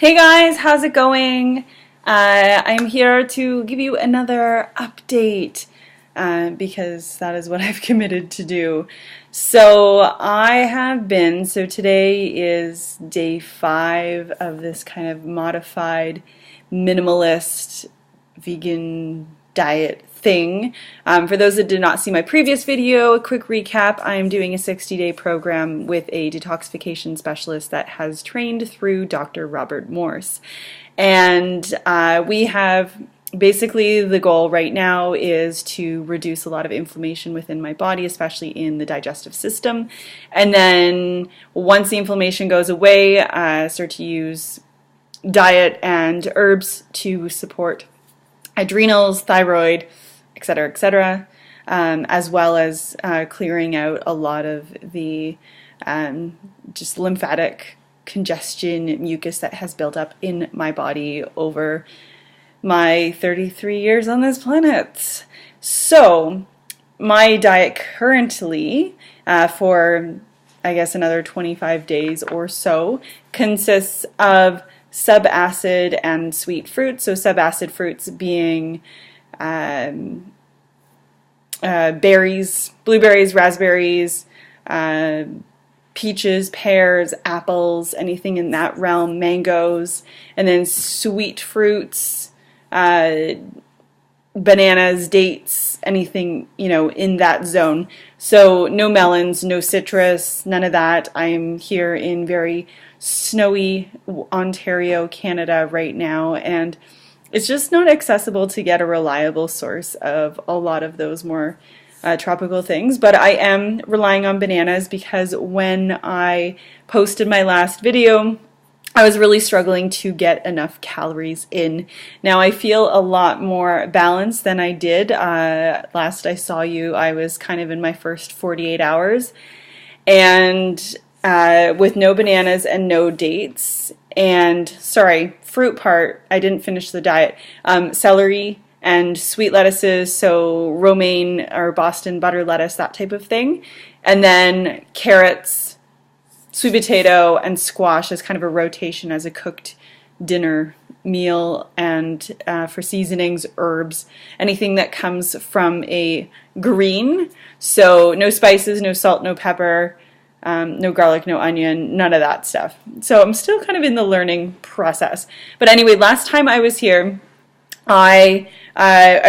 Hey guys, how's it going? I'm here to give you another update because that is what I've committed to do. So today is day 5 of this kind of modified minimalist vegan diet thing. For those that did not see my previous video, a quick recap: I'm doing a 60-day program with a detoxification specialist that has trained through Dr. Robert Morse. And we have basically the goal right now is to reduce a lot of inflammation within my body, especially in the digestive system. And then once the inflammation goes away, start to use diet and herbs to support adrenals, thyroid, etc., as well as clearing out a lot of the just lymphatic congestion, mucus that has built up in my body over my 33 years on this planet. So my diet currently for I guess another 25 days or so consists of subacid and sweet fruits. So subacid fruits being berries, blueberries, raspberries, peaches, pears, apples, anything in that realm, mangoes, and then sweet fruits, bananas, dates, anything, in that zone. So no melons, no citrus, none of that. I'm here in very snowy Ontario, Canada right now, and it's just not accessible to get a reliable source of a lot of those more tropical things. But I am relying on bananas because when I posted my last video, I was really struggling to get enough calories in. Now I feel a lot more balanced than I did. Last I saw you, I was kind of in my first 48 hours. And with no bananas and no dates, and fruit part, I didn't finish the diet. Celery and sweet lettuces, so romaine or Boston butter lettuce, that type of thing. And then carrots, sweet potato, and squash as kind of a rotation as a cooked dinner meal. And for seasonings, herbs, anything that comes from a green. So no spices, no salt, no pepper, no garlic, no onion, none of that stuff. So I'm still kind of in the learning process. But anyway, last time I was here, I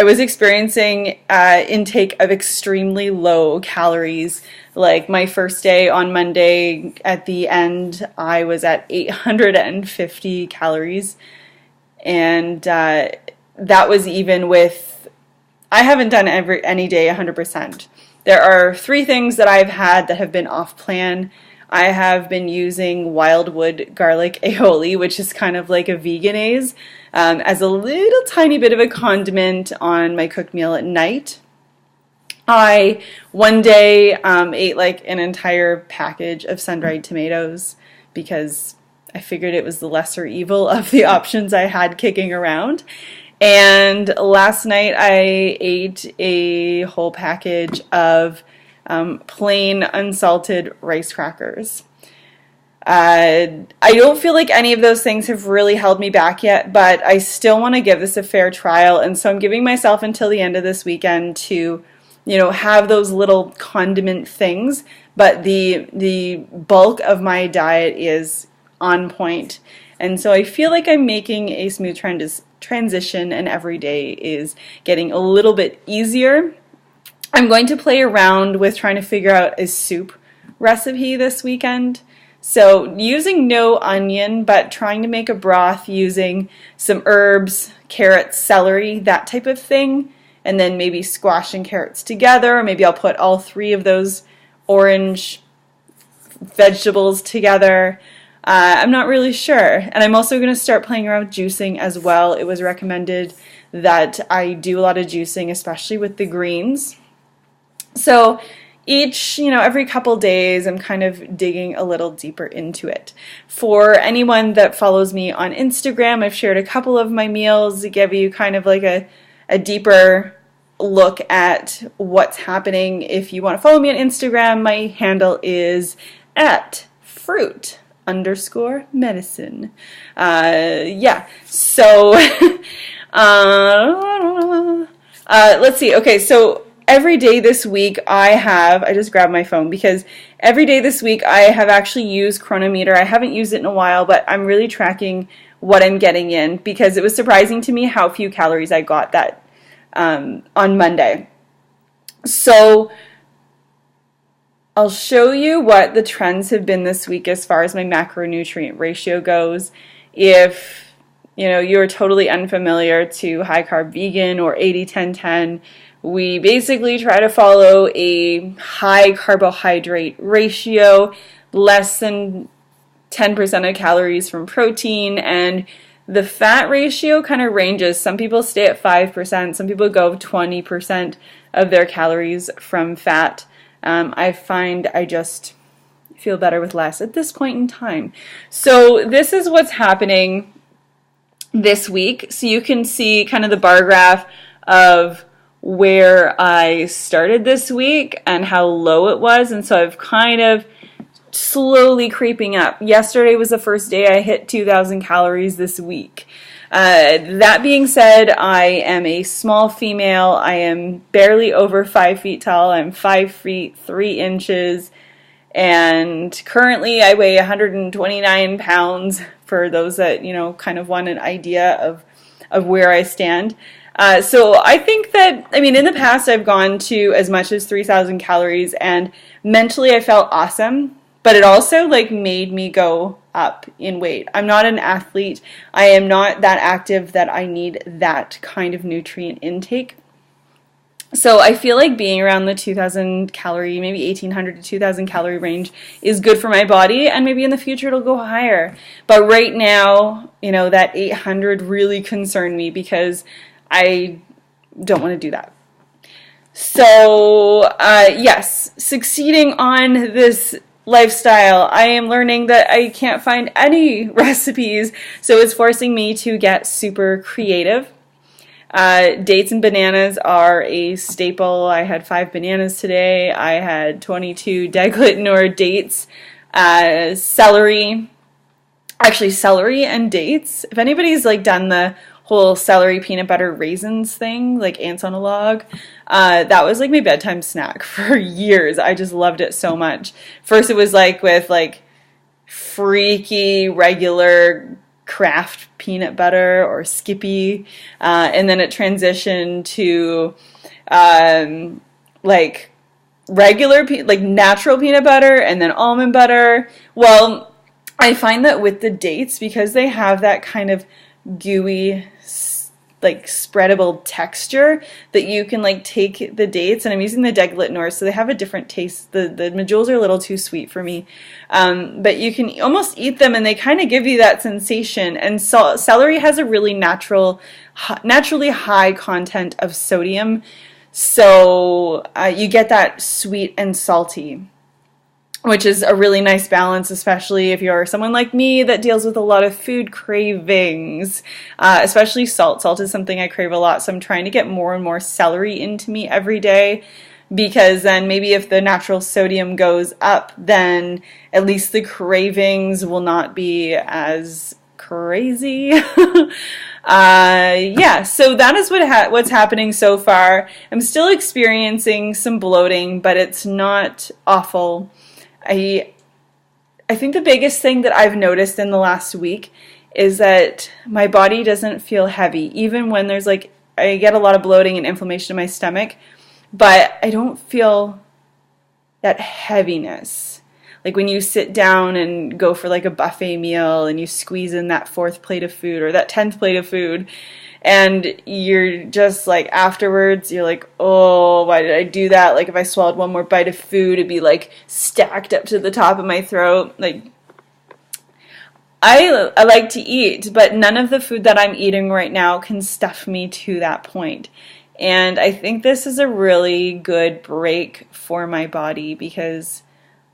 was experiencing intake of extremely low calories. Like my first day on Monday, at the end, I was at 850 calories. And that was even with, I haven't done any day 100%. There are 3 things that I've had that have been off plan. I have been using wildwood garlic aioli, which is kind of like a veganese, as a little tiny bit of a condiment on my cooked meal at night. I one day ate like an entire package of sun-dried tomatoes because I figured it was the lesser evil of the options I had kicking around. And last night I ate a whole package of plain unsalted rice crackers. I don't feel like any of those things have really held me back yet, but I still want to give this a fair trial, and so I'm giving myself until the end of this weekend to, have those little condiment things, but the bulk of my diet is on point. And so I feel like I'm making a smooth transition, and every day is getting a little bit easier. I'm going to play around with trying to figure out a soup recipe this weekend. So using no onion, but trying to make a broth using some herbs, carrots, celery, that type of thing, and then maybe squash and carrots together, or maybe I'll put all 3 of those orange vegetables together. I'm not really sure. And I'm also going to start playing around with juicing as well. It was recommended that I do a lot of juicing, especially with the greens. So every couple days, I'm kind of digging a little deeper into it. For anyone that follows me on Instagram, I've shared a couple of my meals to give you kind of like a deeper look at what's happening. If you want to follow me on Instagram, my handle is @fruit underscore medicine. Yeah, so let's see. Okay, so every day this week I just grabbed my phone because every day this week I have actually used Chronometer. I haven't used it in a while, but I'm really tracking what I'm getting in because it was surprising to me how few calories I got that on Monday. So I'll show you what the trends have been this week as far as my macronutrient ratio goes. If you're totally unfamiliar to high carb vegan or 80-10-10, we basically try to follow a high carbohydrate ratio, less than 10% of calories from protein, and the fat ratio kind of ranges. Some people stay at 5%, some people go 20% of their calories from fat. I find I just feel better with less at this point in time. So this is what's happening this week. So you can see kind of the bar graph of where I started this week and how low it was. And so I've kind of slowly creeping up. Yesterday was the first day I hit 2,000 calories this week. That being said, I am a small female. I am barely over 5 feet tall. I'm 5 feet 3 inches, and currently I weigh 129 pounds for those that kind of want an idea of where I stand. So I think that, in the past I've gone to as much as 3,000 calories, and mentally I felt awesome. But it also made me go up in weight. I'm not an athlete. I am not that active that I need that kind of nutrient intake. So I feel like being around the 2,000 calorie, maybe 1,800 to 2,000 calorie range is good for my body, and maybe in the future it'll go higher. But right now, that 800 really concerned me because I don't want to do that. So yes, succeeding on this lifestyle, I am learning that I can't find any recipes, so it's forcing me to get super creative. Dates and bananas are a staple. I had 5 bananas today. I had 22 deglutignure dates. Celery and dates. If anybody's done the whole celery peanut butter raisins thing, like ants on a log, that was my bedtime snack for years. I just loved it so much. First it was with freaky regular Kraft peanut butter or Skippy, and then it transitioned to regular natural peanut butter and then almond butter. Well, I find that with the dates, because they have that kind of gooey spreadable texture, that you can take the dates, and I'm using the deglutignure, so they have a different taste. The medjool are a little too sweet for me, but you can almost eat them and they kind of give you that sensation. And celery has a really naturally high content of sodium, so you get that sweet and salty, which is a really nice balance, especially if you're someone like me that deals with a lot of food cravings, especially salt. Salt is something I crave a lot, so I'm trying to get more and more celery into me every day, because then maybe if the natural sodium goes up, then at least the cravings will not be as crazy. Yeah, so that is what's happening so far. I'm still experiencing some bloating, but it's not awful. I think the biggest thing that I've noticed in the last week is that my body doesn't feel heavy, even when there's I get a lot of bloating and inflammation in my stomach, but I don't feel that heaviness. When you sit down and go for a buffet meal and you squeeze in that 4th plate of food or that 10th plate of food, and you're just afterwards, you're oh, why did I do that? If I swallowed one more bite of food, it'd be stacked up to the top of my throat. I like to eat, but none of the food that I'm eating right now can stuff me to that point. And I think this is a really good break for my body, because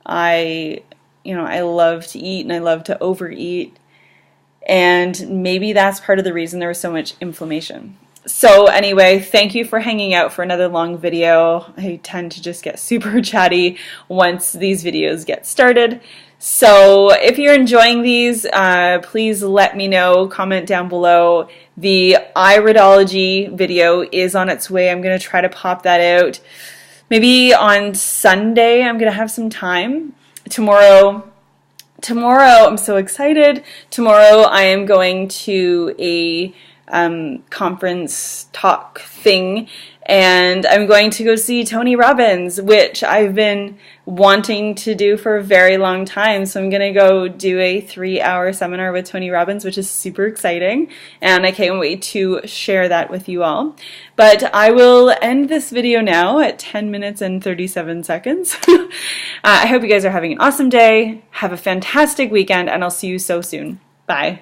I love to eat and I love to overeat. And maybe that's part of the reason there was so much inflammation. So anyway, thank you for hanging out for another long video. I tend to just get super chatty once these videos get started. So if you're enjoying these, please let me know, comment down below. The iridology video is on its way. I'm going to try to pop that out. Maybe on Sunday I'm going to have some time. Tomorrow, I'm so excited. Tomorrow I am going to a conference talk thing, and I'm going to go see Tony Robbins, which I've been wanting to do for a very long time. So I'm going to go do a 3-hour seminar with Tony Robbins, which is super exciting, and I can't wait to share that with you all. But I will end this video now at 10 minutes and 37 seconds. I hope you guys are having an awesome day. Have a fantastic weekend, and I'll see you so soon. Bye.